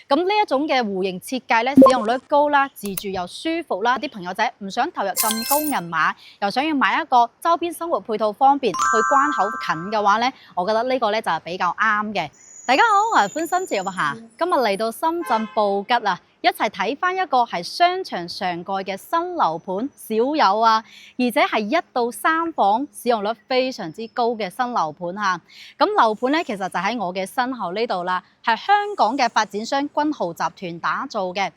咁呢一種嘅戶型設計咧，使用率高啦，自住又舒服啦，啲朋友仔唔想投入咁高銀碼，又想要買一個周邊生活配套方便、去關口近嘅話咧，我覺得呢個咧就係比較啱嘅。大家好，我係歡心趙霞，今日嚟到深圳布吉啊，一齊睇翻一個係商場上蓋嘅新樓盤，少有啊，而且係1到3房，使用率非常之高嘅新樓盤嚇。咁樓盤咧其實就喺我嘅身後呢度啦，係香港嘅發展商君豪集團打造嘅。呢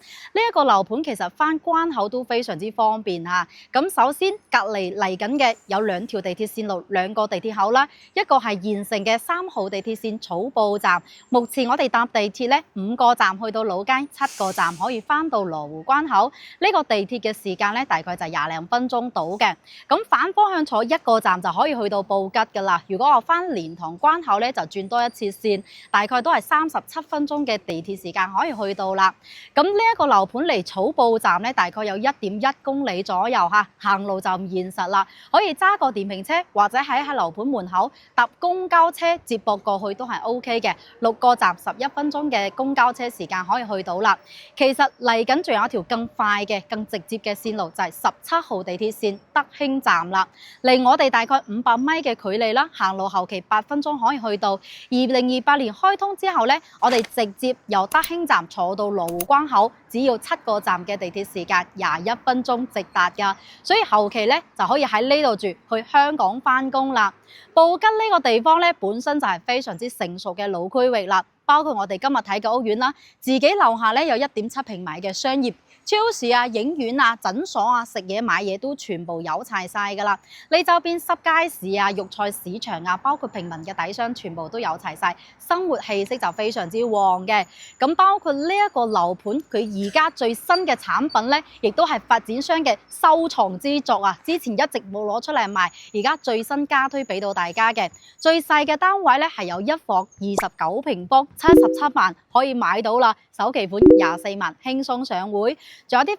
一個樓盤其實翻關口都非常之方便嚇。咁首先隔離嚟緊嘅有2條地鐵線路，2個地鐵口啦，一個係現成嘅3號地鐵線草埔站。目前我哋搭地鐵咧5個站去到老街，7個站可以翻到羅湖關口。呢個地鐵嘅時間咧大概就20零分鐘到嘅。咁反方向坐1個站就可以去到布吉噶啦。如果我翻蓮塘關口咧就轉多1次線，大概都係37分鐘嘅地鐵時間可以去到啦。咁呢一個樓盤離草埔站咧大概有1.1公里左右嚇，行路就唔現實啦。可以揸個電瓶車或者喺樓盤門口搭公交車接駁過去都係 OK 嘅。6個站11分鐘嘅公交車時間可以去到啦。其實嚟緊仲有一條更快嘅、更直接嘅線路，就係17號地鐵線德興站啦。離我哋大概500米嘅距離啦，行路後期8分鐘可以去到。2028年開通之後咧，我哋直接由德興站坐到羅湖關口，只要7個站嘅地鐵時間21分鐘直達㗎。所以後期咧就可以喺呢度住，去香港返工啦。布吉呢個地方咧本身就係非常之成熟嘅老區域啦，包括我哋今日睇嘅屋苑啦，自己樓下咧有1.7平米嘅商業超市啊、影院啊、診所啊、食嘢買嘢都全部有齊晒㗎啦。呢周邊濕街市啊、肉菜市場啊，包括平民嘅底商全部都有齊晒，生活氣息就非常之旺嘅。咁包括呢一個樓盤，佢而家最新嘅產品咧，亦都係發展商嘅收藏之作啊！之前一直冇攞出嚟賣，而家最新加推俾到大家嘅。最細嘅單位咧係有1房29平方，77萬可以買到啦，首期款24萬，輕鬆上會。仲有啲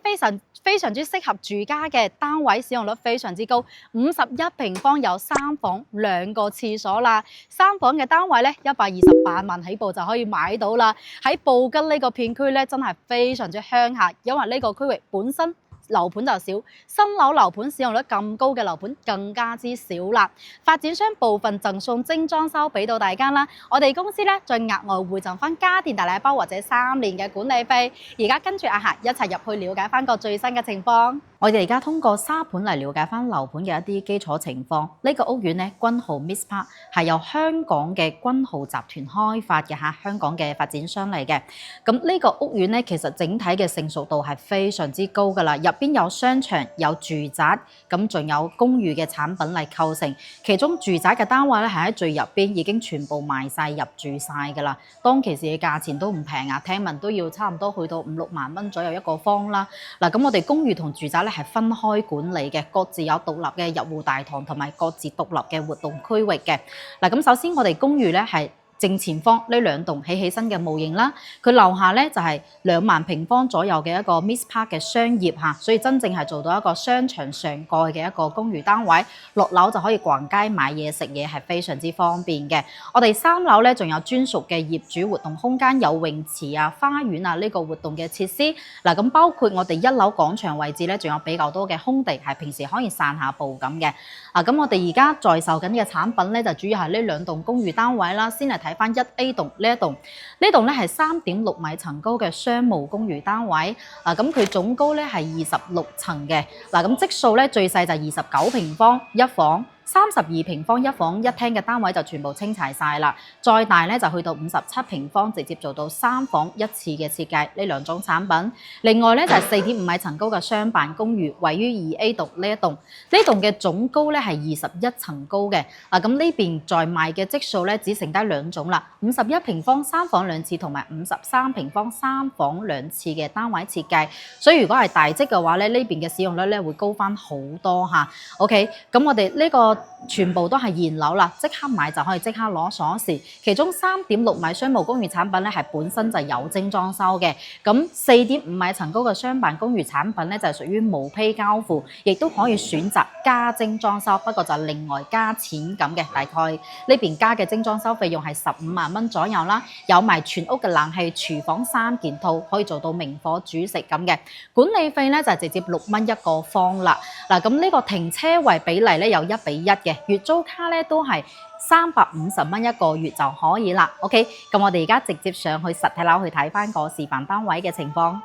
非常之適合住家嘅單位，使用率非常之高，51平方有3房2個廁所啦。3房嘅單位咧128萬起步就可以買到啦。喺布吉呢個片區咧，真係非常之鄉下，因為呢個區域本身樓盤就少，新樓盤使用率咁高嘅樓盤更加之少啦。發展商部分贈送精裝修俾到大家啦，我哋公司咧再額外回贈翻家電大禮包或者3年嘅管理費。而家跟住阿霞一齊入去了解翻個最新嘅情況。我哋而家通過沙盤嚟了解翻樓盤嘅一啲基礎情況。呢個屋苑咧，君豪 Miss Park 係由香港嘅君豪集團開發嘅嚇，香港嘅發展商嚟嘅。咁呢個屋苑咧，其實整體嘅成熟度係非常之高噶啦，入邊有商場、有住宅，咁仲有公寓嘅產品嚟構成。其中住宅嘅單位咧係喺最入邊，已經全部賣晒入住晒噶啦。當其時嘅價錢都唔平啊，聽聞都要差唔多去到5-6萬蚊左右一個方啦。嗱，咁我哋公寓同住宅咧係分開管理嘅，各自有獨立嘅入戶大堂同埋各自獨立嘅活動區域嘅。嗱，咁首先我哋公寓咧係正前方呢2棟起身嘅模型啦，佢樓下咧就係2萬平方左右嘅一個 Miss Park 嘅商業嚇，所以真正係做到一個商場上蓋嘅一個公寓單位。落樓就可以逛街買嘢食嘢，係非常之方便嘅。我哋3樓咧仲有專屬嘅業主活動空間，有泳池啊、花園啊呢個活動嘅設施。嗱，咁包括我哋1樓廣場位置咧，仲有比較多嘅空地，係平時可以散下步咁嘅。咁我哋而家在售緊嘅產品咧，就主要係呢2棟公寓單位啦。先嚟睇翻1A 棟呢一棟，呢棟咧係3.6米層高嘅商務公寓單位。咁佢總高咧係26層嘅。嗱，咁積數咧最細就29平方1房。32平方1房1廳嘅單位就全部清齊晒啦，再大咧就去到57平方，直接做到3房1廁嘅設計。呢2種產品，另外咧就係4.5米層高嘅商辦公寓，位於2A 棟呢一棟。呢棟嘅總高咧係21層高嘅。咁呢邊在賣嘅積數咧只剩低2種啦，51平方3房2廁同埋53平方3房2廁嘅單位設計。所以如果係大積嘅話咧，呢邊嘅使用率咧會高翻好多嚇。OK，咁我哋呢個全部都係現樓啦，即刻買就可以即刻攞鎖匙。其中3.6米商務公寓產品咧係本身就有精裝修嘅，咁4.5米層高嘅商辦公寓產品咧就係屬於無批交付，亦都可以選擇加精裝修，不過就另外加錢咁嘅。大概呢邊加嘅精裝修費用係15萬蚊左右啦，有埋全屋嘅冷氣、廚房3件套，可以做到明火煮食咁嘅。管理費咧就係直接6蚊一個方啦。嗱，咁呢個停車位比例咧有1:1嘅，月租卡咧都係350蚊一個月就可以啦。OK， 咁我哋而家直接上去實體樓去睇翻個示範單位嘅情況。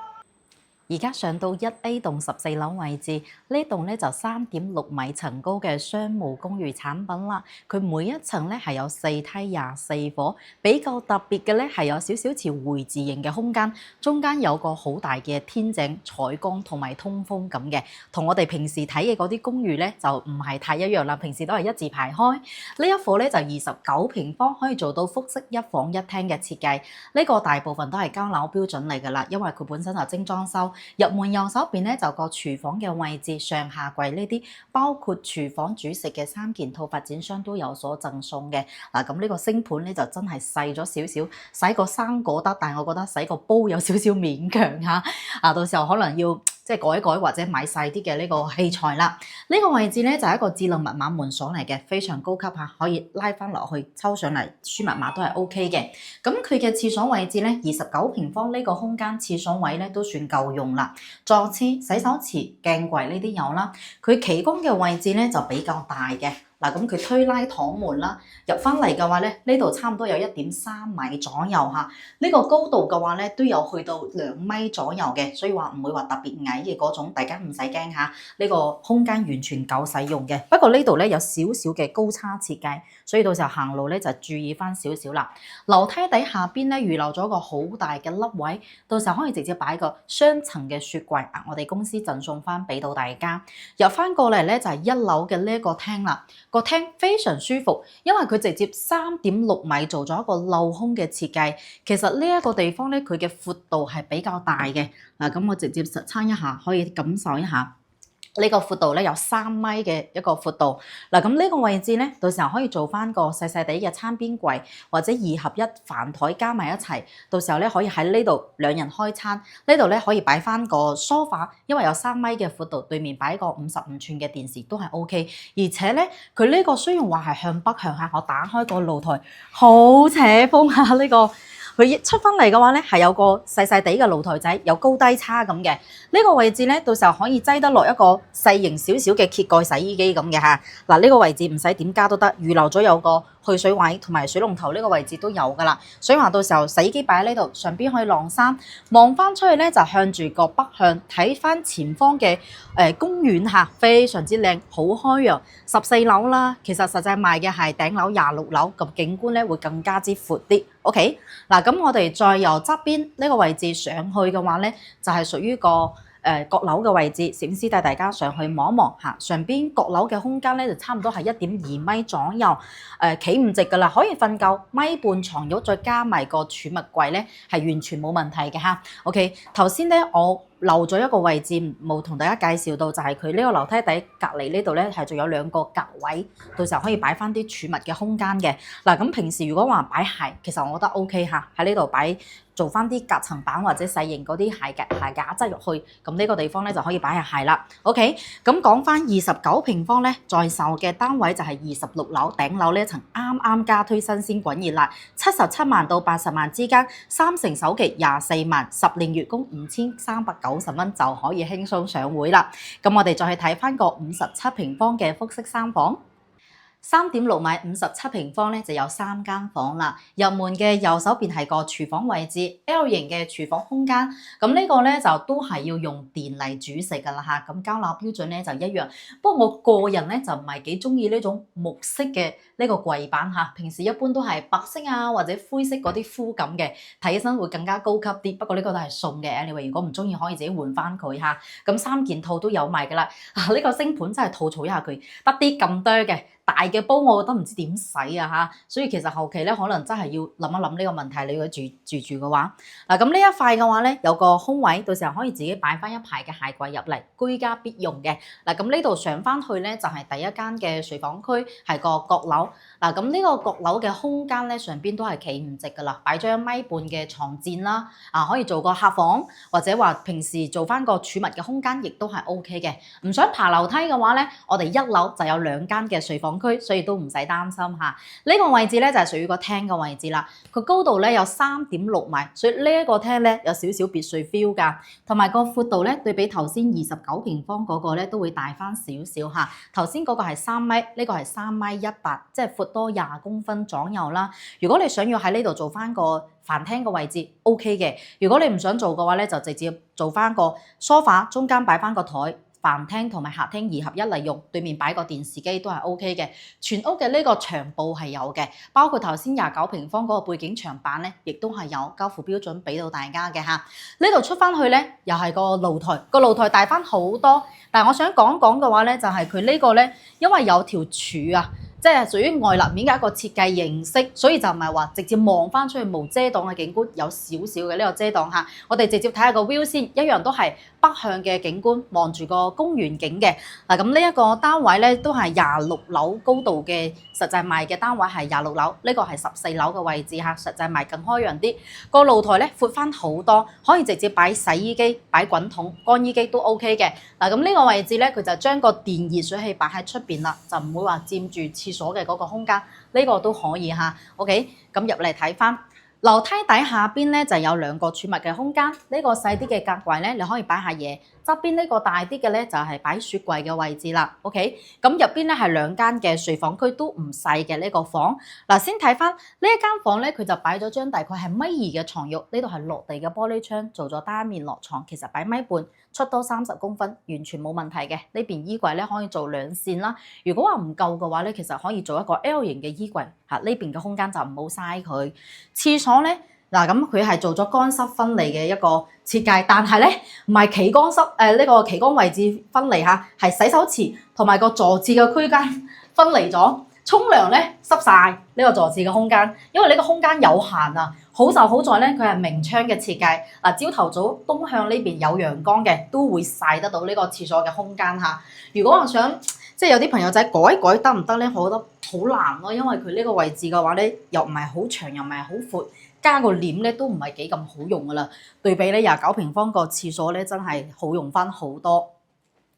而家上到1A 棟14樓位置，呢棟咧就3.6米層高嘅商務公寓產品啦。佢每一層咧係有4梯24伙，比較特別嘅咧係有少少似回字形嘅空間，中間有個好大嘅天井採光同埋通風咁嘅，同我哋平時睇嘅嗰啲公寓咧就唔係太一樣啦。平時都係一字排開，呢一伙咧就29平方，可以做到複式1房1廳嘅設計。呢個大部分都係交樓標準嚟㗎啦，因為佢本身就精裝修。入門右手邊咧就個廚房嘅位置，上下櫃呢啲包括廚房煮食嘅3件套，發展商都有所贈送嘅。嗱，咁呢個星盤咧就真係細咗少少，洗個生果得，但係我覺得洗個煲有少少勉強嚇。到時候可能要即係改一改或者買細啲嘅呢個器材啦。呢個位置咧就係一個智能密碼門鎖嚟嘅，非常高級嚇，可以拉翻落去抽上嚟輸密碼都係 OK 嘅。咁佢嘅廁所位置咧29平方，呢個空間廁所位咧都算夠用啦。坐廁、洗手池、鏡櫃呢啲有啦。佢企缸嘅位置咧就比較大嘅。嗱，咁佢推拉堂門啦，入翻嚟嘅話咧，呢度差唔多有1.3米左右嚇。呢個高度嘅話咧，都有去到2米左右嘅，所以話唔會話特別矮嘅嗰種，大家唔使驚嚇。呢個空間完全夠使用嘅。不過呢度咧有少少嘅高差設計，所以到時候行路咧就注意翻少少啦。樓梯底下邊咧預留咗個好大嘅凹位，到時候可以直接擺個雙層嘅雪櫃啊！我哋公司贈送翻俾到大家。入翻過嚟咧就係1樓嘅呢一個廳啦。個廳非常舒服，因為佢直接3.6米做咗一個鏤空嘅設計。其實呢一個地方咧，佢嘅闊度係比較大嘅。嗱，咁我直接實測一下，可以感受一下。呢個闊度咧有3米嘅一個闊度。嗱，咁呢個位置咧，到時候可以做翻個細細地嘅餐邊櫃，或者2合1飯台加埋一齊。到時候咧可以喺呢度2人開餐，呢度咧可以擺翻個梳化，因為有3米嘅闊度，對面擺個55寸嘅電視都係 OK。而且咧，佢呢個雖然話係向北向下，我打開個露台好斜風啊！呢個佢出翻嚟嘅話咧，係有個細細地嘅露台仔，有高低差咁嘅。呢個位置咧，到時候可以擠得落一個細型少少嘅揭蓋洗衣機咁嘅嚇。嗱，呢個位置唔使點加都得，預留咗有個去水位同埋水龍頭呢個位置都有噶啦。所以話到時候洗衣機擺喺呢度，上邊可以晾衫，望翻出去咧就向住個北向睇翻前方嘅公園嚇，非常之靚，好開揚。14樓啦，其實實際賣嘅係頂樓26樓，咁景觀咧會更加之闊啲。OK， 嗱，咁我哋再由側邊呢個位置上去嘅話咧，就係屬於個閣樓嘅位置。攝影師帶大家上去望一望嚇，上邊閣樓嘅空間咧就差唔多係1.2米左右，企唔直噶啦，可以瞓夠米半床褥，再加埋個儲物櫃咧係完全冇問題嘅嚇。OK， 頭先咧我漏咗一個位置冇同大家介紹到，就係佢呢個樓梯底隔離呢度咧係仲有2個格位，到時候可以擺翻啲儲物嘅空間嘅。嗱，咁平時如果話擺鞋，其實我覺得 OK 嚇，喺呢度擺做翻啲隔層板或者細型嗰啲鞋架擠入去，咁呢個地方咧就可以擺下鞋啦。OK， 咁講翻29平方咧，在售嘅單位就係26樓頂樓呢一層，啱啱加推新鮮滾熱辣，77萬到80萬之間，3成首期24萬，10年月供5390蚊就可以輕鬆上會啦。咁我哋再去睇翻個57平方嘅複式3房。3.6米57平方咧就有3間房啦。入門嘅右手邊係個廚房位置 ，L 型嘅廚房空間。咁呢個咧就都係要用電嚟煮食噶啦嚇。咁交樓標準咧就一樣。不過我個人咧就唔係幾中意呢種木色嘅呢個櫃板嚇。平時一般都係白色啊或者灰色嗰啲膚感嘅，睇起身會更加高級啲。不過呢個都係送嘅 ，anyway 如果唔中意可以自己換翻佢嚇。咁3件套都有賣噶啦。呢個星盤真係吐槽一下佢，得啲咁多嘅。大嘅煲我覺得唔知點洗啊嚇，所以其實後期咧可能真係要諗一諗呢個問題。你如果住嘅話，嗱咁呢一塊嘅話咧有個空位，到時候可以自己擺翻一排嘅鞋櫃入嚟，居家必用嘅。嗱咁呢度上翻去咧就係第一間嘅睡房區，係個閣樓。嗱咁呢個閣樓嘅空間咧上邊都係企唔直噶啦，擺咗1.5米嘅床墊啦，可以做個客房，或者話平時做翻個儲物嘅空間，亦都係 OK 嘅。唔想爬樓梯嘅話咧，我哋1樓就有2間嘅睡房區，所以都唔使擔心嚇。呢個位置咧就係屬於個廳嘅位置啦。佢高度咧有3.6米，所以呢一個廳咧有少少別墅 feel 㗎。同埋個闊度咧對比頭先29平方嗰個咧都會大翻少少嚇。頭先嗰個係3米，呢個係3.18米，即係闊多20公分左右啦。如果你想要喺呢度做翻個飯廳嘅位置 OK 嘅，如果你唔想做嘅話咧，就直接做翻個梳化，中間擺翻個台。飯廳同埋客廳2合1嚟用，對面擺個電視機都係 OK 嘅。全屋嘅呢個牆布係有嘅，包括頭先29平方嗰個背景牆板咧，亦都係有交付標準俾到大家嘅嚇。呢度出翻去咧，又係個露台，個露台大翻好多。但係我想講嘅話咧，就係佢呢個咧，因為有條柱啊。即係屬於外立面嘅一個設計形式，所以就唔係話直接望翻出去無遮擋嘅景觀，有少少嘅呢個遮擋嚇。我哋直接睇下個 view 先，一樣都係北向嘅景觀，望住個公園景嘅。嗱咁呢一個單位咧都係26樓高度嘅，實際賣嘅單位係26樓，呢個係14樓嘅位置嚇，實際賣更開揚啲。個露台咧闊翻好多，可以直接擺洗衣機、擺滾筒、乾衣機都 OK 嘅。嗱咁呢個位置咧，佢就將個電熱水器擺喺出邊啦，就唔會話佔住廁所嘅嗰個空間，呢個都可以嚇。OK， 咁入嚟睇翻樓梯底下邊咧就有2個儲物嘅空間，呢個細啲嘅格櫃咧你可以擺下嘢，側邊呢個大啲嘅咧就係擺雪櫃嘅位置啦。OK， 咁入邊咧係2間嘅睡房區，都唔細嘅呢個房。嗱，先睇翻呢一間房咧，佢就擺咗張大概係1.2米嘅床褥，呢度係落地嘅玻璃窗，做咗單面落床，其實擺1.5米，出多30公分，完全冇問題嘅。呢邊衣櫃咧可以做2扇啦。如果話唔夠嘅話咧，其實可以做一個 L 型嘅衣櫃嚇，呢邊嘅空間就唔好嘥佢。廁所咧嗱，咁佢係做咗乾濕分離嘅一個設計，但係咧唔係旗杆濕呢個旗杆位置分離嚇，係洗手池同埋個坐廁嘅區間分離咗。沖涼咧濕晒呢個坐廁嘅空間，因為呢個空間有限啊。好就好在咧，佢係明窗嘅設計。嗱，朝頭早東向呢邊有陽光嘅，都會曬得到呢個廁所嘅空間嚇。如果我想即係有啲朋友仔改得唔得咧？我覺得好難咯，因為佢呢個位置嘅話咧，又唔係好長，又唔係好闊，加個簾咧都唔係幾咁好用噶啦。對比咧29平方個廁所咧，真係好用翻好多。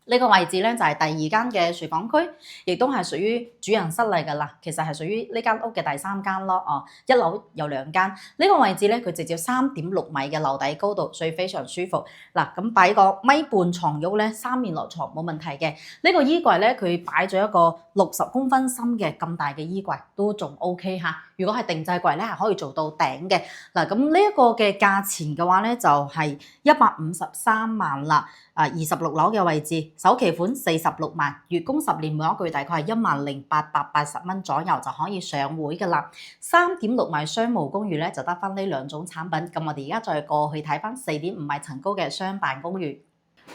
呢個位置咧就係第2間嘅睡房區，亦都係屬於主人室嚟㗎啦。其實係屬於呢間屋嘅第3間咯。1樓有2間。呢個位置咧，佢直接3.6米嘅樓底高度，所以非常舒服。嗱，咁擺個1.5米床褥咧，3面落床冇問題嘅。呢個衣櫃咧，佢擺咗一個60公分深嘅咁大嘅衣櫃，都仲 OK 嚇。如果係定制櫃咧，係可以做到頂嘅。嗱，咁呢一個嘅價錢嘅話咧，就係153萬啦。26樓嘅位置，首期款46萬，月供10年，每一個月大概係10,880蚊左右就可以上會㗎啦。3.6米商務公寓咧就得翻呢2種產品。咁我哋而家再過去睇翻4.5米層高嘅商辦公寓。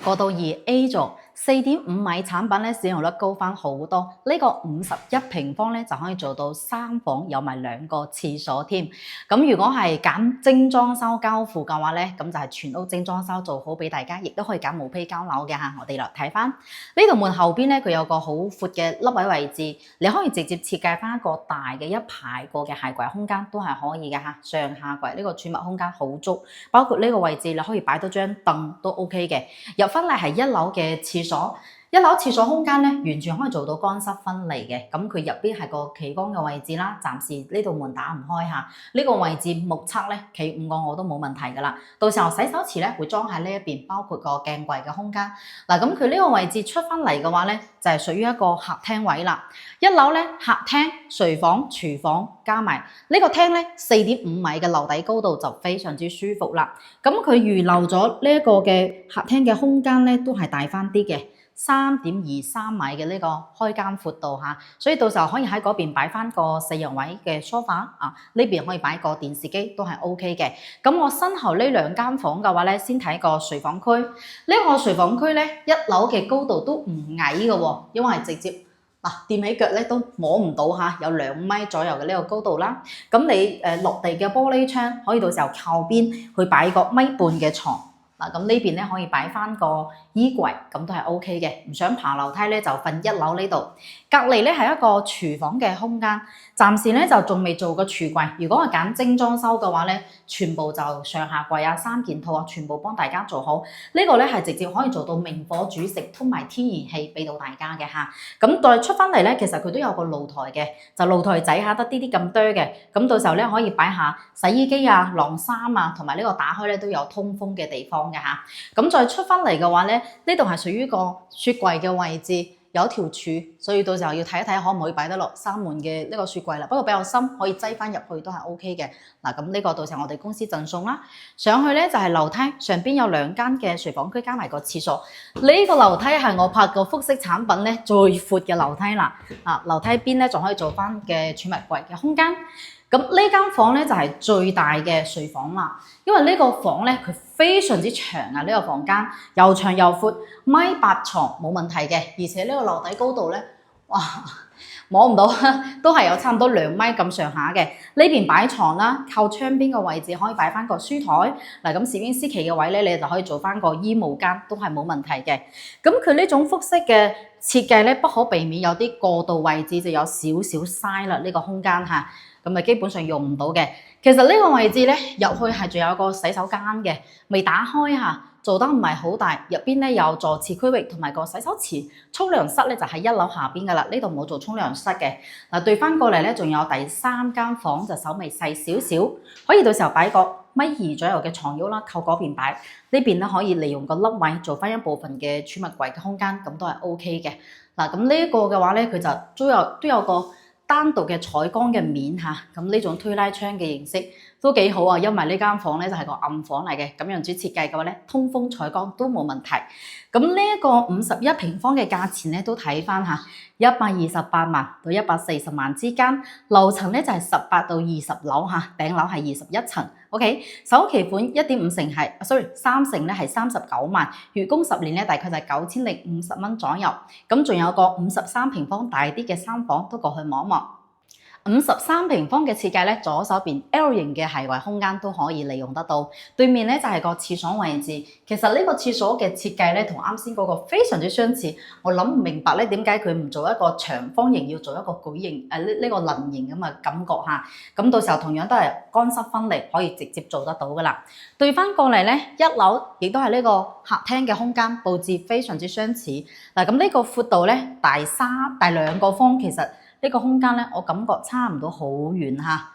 過到2A 座4.5米產品咧，使用率高翻好多。呢個51平方咧就可以做到3房有埋2個廁所添。咁如果係揀精裝修交付嘅話咧，咁就係全屋精裝修做好俾大家，亦都可以揀毛坯交樓嘅嚇。我哋嚟睇翻呢度門後邊咧，佢有個好闊嘅凹位位置，你可以直接設計翻一個大嘅1排個嘅鞋櫃空間都係可以嘅嚇。上下櫃呢個儲物空間好足，包括呢個位置你可以擺多張凳都 OK 嘅。入翻嚟係1樓嘅廁所，1樓廁所空間咧完全可以做到乾濕分離嘅。咁佢入邊係個企缸嘅位置啦，暫時呢度門打唔開嚇。呢個位置目測咧企5個我都冇問題噶啦。到時候洗手池咧會裝喺呢一邊，包括個鏡櫃嘅空間。嗱，咁佢呢個位置出翻嚟嘅話咧，就係屬於一個客廳位啦。1樓咧客廳、睡房、廚房加埋呢個廳咧4.5米嘅樓底高度就非常之舒服啦。咁佢預留咗呢一個嘅客廳嘅空間咧都係大翻啲嘅。3.23米嘅呢個開間闊度嚇，所以到時候可以喺嗰邊擺翻個4人位嘅梳化啊，呢邊可以擺個電視機都係 OK 嘅。咁我身後呢2間房嘅話咧，先睇個睡房區。呢個睡房區咧，1樓嘅高度都唔矮嘅喎，因為係直接嗱，掂起腳咧都摸唔到嚇，有2米左右嘅呢個高度啦。咁你落地嘅玻璃窗可以到時候靠邊去擺個1.5米嘅床。嗱，咁呢邊咧可以擺翻個衣櫃，咁都係 O K 嘅。唔想爬樓梯咧，就瞓1樓呢度。隔離咧係一個廚房嘅空間，暫時咧就仲未做過櫥櫃。如果我揀精裝修嘅話咧，全部就上下櫃啊、3件套啊，全部幫大家做好。呢個咧係直接可以做到明火煮食，通埋天然氣俾到大家嘅嚇。咁再出翻嚟咧，其實佢都有個露台嘅，就露台仔嚇得啲啲咁多嘅。咁到時候咧可以擺下洗衣機啊、晾衫啊，同埋呢個打開咧都有通風嘅地方嘅嚇。咁再出翻嚟嘅話咧，呢度係屬於個雪櫃嘅位置，有條柱，所以到時候要睇一睇可唔可以擺得落3門嘅呢個雪櫃啦。不過比較深，可以擠翻入去都係 O K 嘅。嗱，咁呢個到時候我哋公司贈送啦。上去咧就係樓梯，上邊有2間嘅睡房區加埋個廁所。呢個樓梯係我拍過複式產品咧最闊嘅樓梯啦。樓梯邊咧仲可以做翻嘅儲物櫃嘅空間。咁呢間房咧就係最大嘅睡房啦，因為呢個房咧佢非常之長啊，呢個房間又長又闊，1.8米床冇問題嘅，而且呢個樓底高度咧，哇摸唔到，都係有差唔多2米咁上下嘅。呢邊擺床啦，靠窗邊嘅位置可以擺翻個書台。嗱，咁攝影師企嘅位咧，你就可以做翻個衣帽間，都係冇問題嘅。咁佢呢種複式嘅設計咧，不可避免有啲過渡位置就有少少嘥啦，呢個空間嚇。咁啊，基本上用唔到嘅。其實呢個位置咧，入去係仲有個洗手間嘅，未打開嚇，做得唔係好大。入邊咧有坐廁區域同埋個洗手池、沖涼室咧就喺1樓下邊噶啦。呢度冇做沖涼室嘅。嗱，對翻過嚟咧，仲有第3間房就稍微細少少，可以到時候擺個1.2米左右嘅床褥啦，靠嗰邊擺。呢邊咧可以利用個凹位做翻一部分嘅儲物櫃嘅空間，咁都係 O K 嘅。嗱，咁呢一個嘅話咧，佢就都有個單獨嘅採光嘅面嚇，咁呢種推拉窗嘅形式都幾好啊，因為呢間房咧就係個暗房嚟嘅，咁樣子設計嘅話咧，通風採光都冇問題。咁呢一個51平方嘅價錢咧都睇翻嚇，128萬到140萬之間，樓層咧就係18到20樓嚇，頂樓係21層。OK， 首期款1.5成係3成咧係39萬，月供10年咧大概就係9050蚊左右。咁仲有個53平方大啲嘅3房，都過去望一望。53平方嘅設計咧，左手邊 L 型嘅係位空間都可以利用得到。對面咧就係個廁所位置。其實呢個廁所嘅設計咧，同啱先嗰個非常之相似。我諗唔明白咧，點解佢唔做一個長方形，要做一個矩形呢個棱形咁嘅感覺嚇。咁到時候同樣都係乾濕分離，可以直接做得到噶啦。對翻過嚟咧，1樓亦都係呢個客廳嘅空間佈置非常之相似。嗱，咁呢個闊度咧，大2個方其實。呢個空間咧，我感覺差唔多好遠嚇。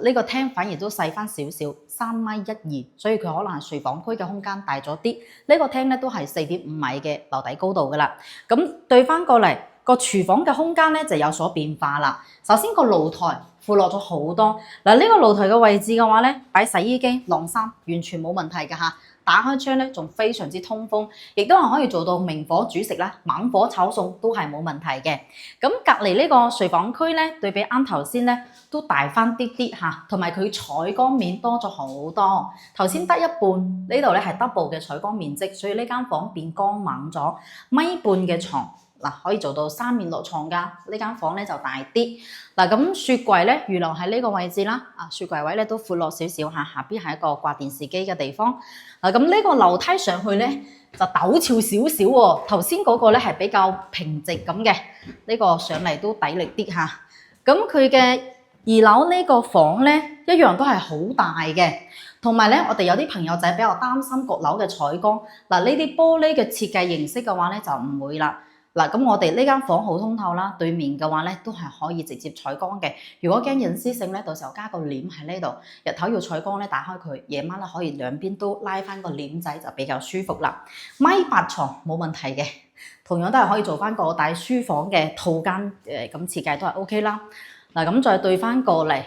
呢個廳反而都細翻少少，3.12米，所以佢可能係睡房區嘅空間大咗啲。呢個廳咧都係4.5米嘅樓底高度噶啦。咁對翻過嚟個廚房嘅空間咧就有所變化啦。首先個露台闊落咗好多。嗱，呢個露台嘅位置嘅話咧，擺洗衣機、晾衫完全冇問題嘅嚇。打開窗咧，仲非常之通風，亦都係可以做到明火煮食啦，猛火炒餸都係冇問題嘅。咁隔離呢個睡房區咧，對比啱頭先咧，都大翻啲啲嚇，同埋佢採光面多咗好多。頭先得一半，呢度咧係 double 嘅採光面積，所以呢間房變光猛咗。1.5米嘅床。嗱，可以做到3面落床㗎，呢間房咧就大啲。嗱，咁雪櫃咧預留喺呢個位置啦。雪櫃位咧都闊落少少嚇，下邊係一個掛電視機嘅地方。咁呢個樓梯上去咧就陡峭少少喎。頭先嗰個咧係比較平直咁嘅，呢個上嚟都抵力啲嚇。咁佢嘅2樓呢個房咧一樣都係好大嘅，同埋咧我哋有啲朋友仔比較擔心閣樓嘅採光。嗱，呢啲玻璃嘅設計形式嘅話咧就唔會啦。嗱，咁我哋呢間房好通透啦，對面嘅話咧都係可以直接採光嘅。如果驚隱私性咧，到時候加個簾喺呢度，日頭要採光咧打開佢，夜晚咧可以兩邊都拉翻個簾仔就比較舒服啦。1.8米床冇問題嘅，同樣都係可以做翻個大書房嘅套間咁設計都係 OK 啦。嗱，咁再對翻過嚟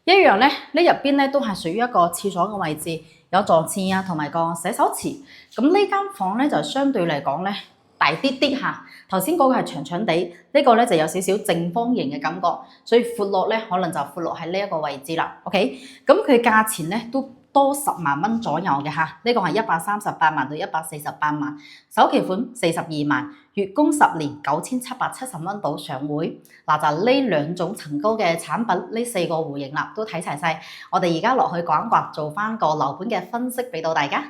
一樣咧，呢入邊咧都係屬於一個廁所嘅位置，有坐廁啊同埋個洗手池。咁呢間房咧就相對嚟講咧大啲啲嚇，頭先嗰個係長長地，呢個咧就有少少正方形嘅感覺，所以闊落咧可能就闊落喺呢一個位置啦。OK，咁佢價錢咧都多10萬蚊左右嘅嚇，呢個係138萬到148萬，首期款42萬，月供10年9770蚊到上會。嗱就呢兩種層高嘅產品，呢4個戶型啦，都睇齊晒。我哋而家落去講一講，做翻個樓盤嘅分析俾到大家。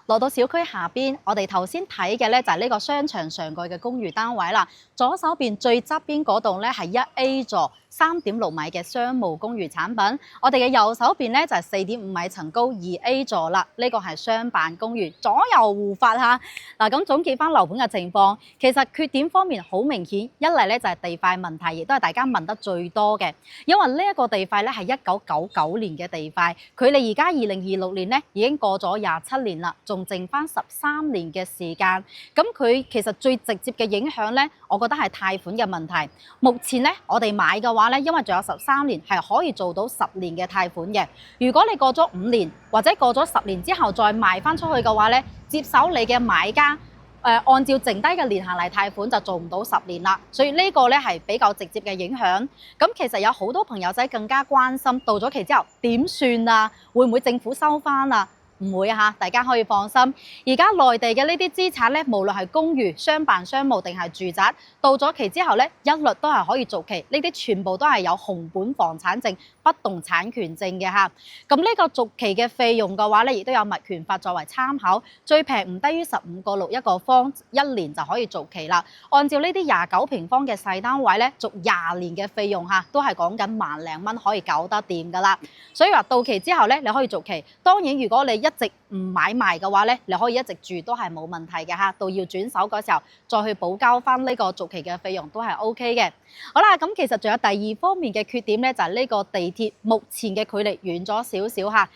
落到小區下邊，我哋頭先睇嘅咧就係呢個商場上蓋嘅公寓單位啦。左手邊最側邊嗰棟咧係1A 座3.6米嘅商務公寓產品。我哋嘅右手邊咧就係4.5米層高2A 座啦。呢個係商辦公寓，左右互發嚇。嗱咁總結翻樓盤嘅情況，其實缺點方面好明顯，一嚟咧就係地塊問題，亦都係大家問得最多嘅。因為呢一個地塊咧係1999年嘅地塊，距離而家2026年咧已經過咗27年啦，仲剩翻13年嘅時間。咁佢其實最直接嘅影響咧，我覺得係貸款嘅問題。目前咧我哋買嘅話咧，因為仲有13年係可以做到10年嘅貸款嘅。如果你過咗5年或者過咗10年之後再賣翻出去嘅話咧，接手你嘅買家按照剩低嘅年限嚟貸款就做唔到10年啦。所以呢個咧係比較直接嘅影響。咁其實有好多朋友仔更加關心到咗期之後點算啊？會唔會政府收翻啊？唔會嚇，大家可以放心。而家內地嘅呢啲資產咧，無論係公寓、商辦、商務定係住宅，到咗期之後咧，一律都係可以續期。呢啲全部都係有紅本房產證、不動產權證嘅嚇。咁呢個續期嘅費用嘅話咧，亦都有物權法作為參考，最平唔低於15個6一個方，1年就可以續期啦。按照呢啲29平方嘅細單位咧，續20年嘅費用嚇，都係講緊萬零蚊可以搞得掂噶啦。所以話到期之後咧，你可以續期。當然，如果你一直唔買賣嘅話咧，你可以一直住都係冇問題嘅嚇。到要轉手嗰時候，再去補交翻呢個續期嘅費用都係 OK 嘅。好啦，咁其實仲有第二方面嘅缺點咧，就係呢個地鐵目前嘅距離遠咗少少嚇。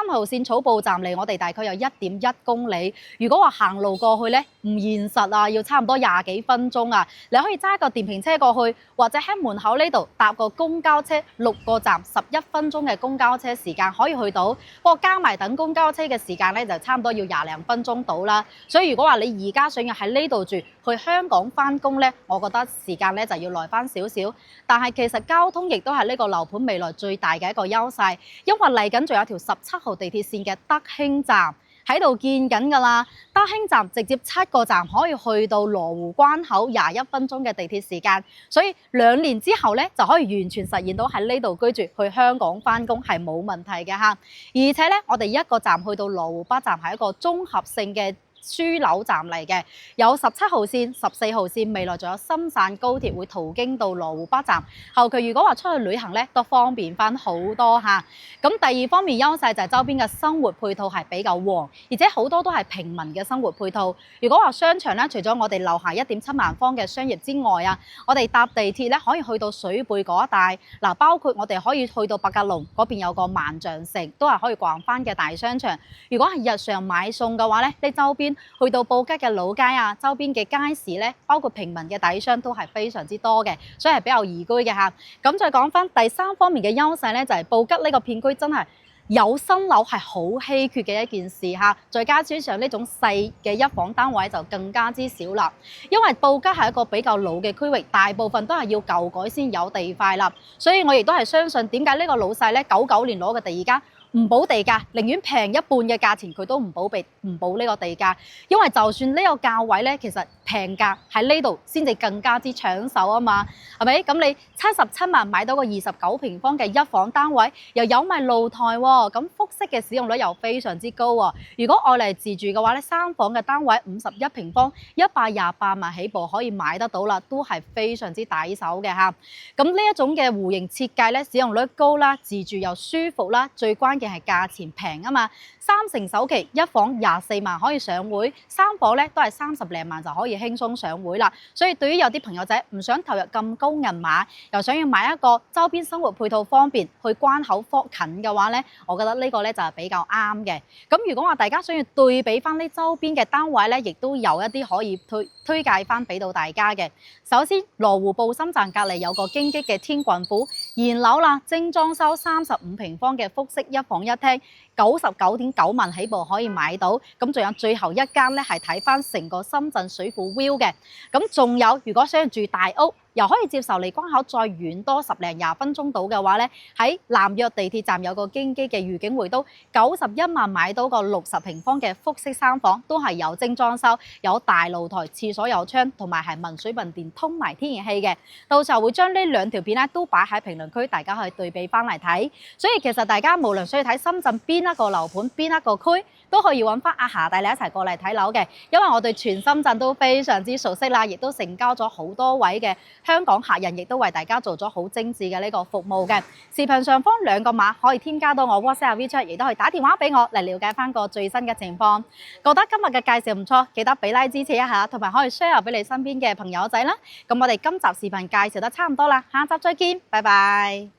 3號線草埔站離我哋大概有1.1公里。如果話行路過去咧，唔現實啊，要差唔多20幾分鐘啊。你可以揸個電瓶車過去，或者喺門口呢度搭個公交車，6個站11分鐘嘅公交車時間可以去到。不過加埋等公交車嘅時間咧，就差唔多要20零分鐘到啦。所以如果話你而家想要喺呢度住，去香港翻工咧，我覺得時間咧就要耐翻少少。但係其實交通亦都係呢個樓盤未來最大嘅一個優勢，因為嚟緊仲有條17號地鐵線嘅德興站喺度建緊㗎啦。德興站直接7個站可以去到羅湖關口21分鐘嘅地鐵時間，所以2年之後咧就可以完全實現到喺呢度居住，去香港翻工係冇問題嘅嚇。而且咧，我哋一個站去到羅湖北站係一個綜合性嘅樞紐站嚟嘅，有17號線、14號線，未來仲有深汕高鐵會途經到羅湖北站。後期如果話出去旅行咧，都方便翻好多嚇。咁第二方面優勢就係周邊嘅生活配套係比較旺，而且好多都係平民嘅生活配套。如果話商場咧，除咗我哋樓下1.7萬方嘅商業之外啊，我哋搭地鐵咧可以去到水貝嗰一帶。嗱，包括我哋可以去到白鴿籠嗰邊有個萬象城，都係可以逛翻嘅大商場。如果係日常買餸嘅話咧，呢周邊去到布吉嘅老街啊，周邊嘅街市咧，包括平民嘅底商都係非常之多嘅，所以係比較宜居嘅嚇。咁再講翻第三方面嘅優勢咧，就係布吉呢個片區真係有新樓係好稀缺嘅一件事嚇。再加上呢種細嘅一房單位就更加之少啦，因為布吉係一個比較老嘅區域，大部分都係要舊改先有地塊啦。所以我亦都係相信點解呢個老細咧99年攞嘅地而家唔補地價，寧願平一半嘅價錢佢都唔補呢個地價，因為就算呢個價位咧，其實平價喺呢度先至更加之搶手啊嘛，係咪？咁你77萬買到個29平方嘅一房單位，又有埋露台喎，咁複式嘅使用率又非常之高喎。如果愛嚟自住嘅話咧，3房嘅單位51平方，128萬起步可以買得到啦，都係非常之抵手嘅嚇。咁呢一種嘅戶型設計咧，使用率高啦，自住又舒服啦，最關鍵係價錢平啊嘛。3成首期，一房24萬可以上會，3房咧都係30零萬就可以輕鬆上會啦。所以對於有啲朋友仔唔想投入咁高銀碼，又想要買一個周邊生活配套方便、去關口近嘅話咧，我覺得呢個咧就係比較啱嘅。咁如果話大家想要對比翻呢周邊嘅單位咧，亦都有一啲可以推介翻俾到大家嘅。首先，羅湖布心站隔離有個京吉嘅天郡府，現樓啦，精裝修35平方嘅複式一房一廳。99.9萬起步可以買到。咁仲有最後一間咧，係睇翻成個深圳水庫 view 嘅。咁仲有，如果想要住大屋，又可以接受離關口再遠多10零20分鐘到嘅話咧，喺南約地鐵站有個京基嘅御景匯都91萬買到個60平方嘅複式3房，都係有精裝修，有大露台、廁所有窗，同埋係問水問電通埋天然氣嘅。到時候會將呢2條片咧都擺喺評論區，大家可以對比翻嚟睇。所以其實大家無論需要睇深圳邊一個樓盤、邊一個區，都可以揾翻阿霞帶你一齊過嚟睇樓嘅，因為我對全深圳都非常之熟悉啦，亦都成交咗好多位嘅香港客人，亦都為大家做咗好精緻嘅呢個服務嘅。視頻上方2個碼可以添加到我 WhatsApp WeChat，亦都可以打電話俾我嚟了解翻個最新嘅情況。覺得今日嘅介紹唔錯，記得俾 like 支持一下，同埋可以 share 俾你身邊嘅朋友仔啦。咁我哋今集視頻介紹得差唔多啦，下集再見，拜拜。